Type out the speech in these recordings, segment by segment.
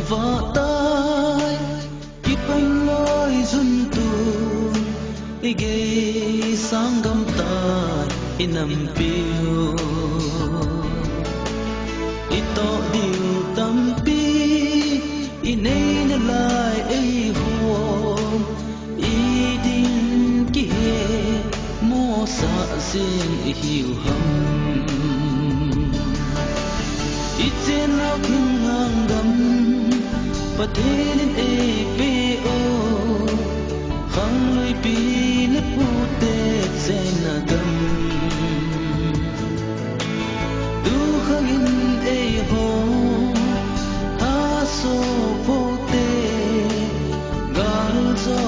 và tay kịp anh lối dun tu ige sang gam tai inam piu ito diu tampi inay na lai ay huom idin kihe mo sa sin ihiu ham itinaw kinghangam patilin ay peo khang loy pinat putet senagam duhangin ay hom aso pote garzo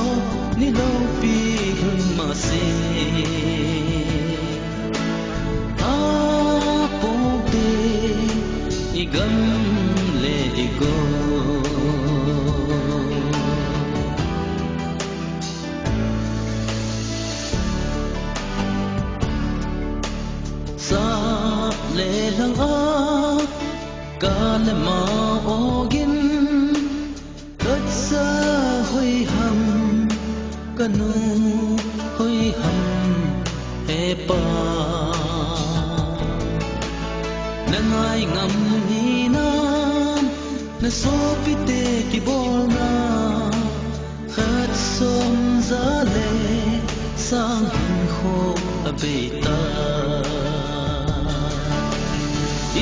nilaw pihun masi apote igam le igo sa le lang ka le ma ogin kat sa hoi ham kanu hoi ham he pa nangai ngam hi nam na so pite ki bol na khat som za le sang hin kho abeta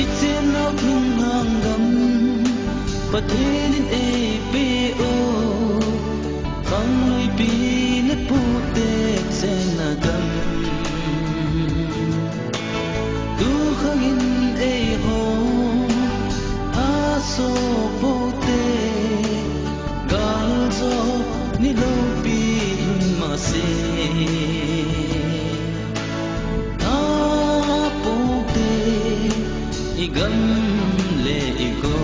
itinaw kinghangam patilin ay peo khang loy pinat putek senagam duhangin ay hom aso pote galzo nilaw pihun masi apote igam le igo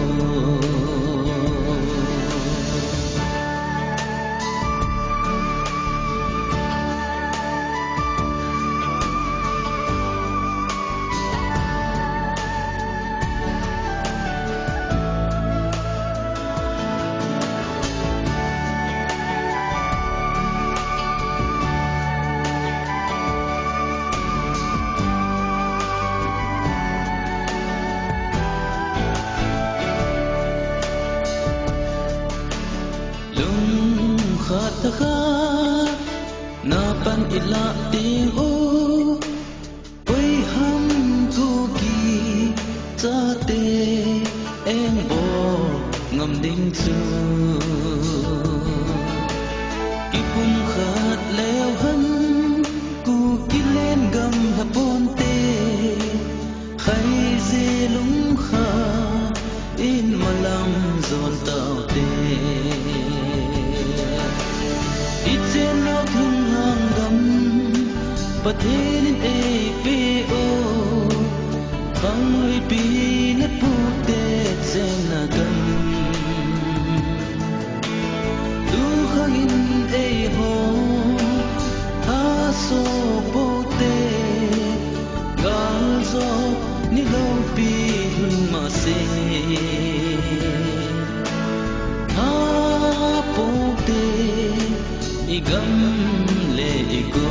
khataka napan ila tingo oi ham tu ki cha te em bo ngam ding chu ki kum khat leo han ku ki len gam hapon te khai se lung kha in malam zon tao te itinaw kinghangam patilin ay peo khang loy pinat putet senagam duhangin ay hom aso pote galzo nilaw pihun masi apote igam le igo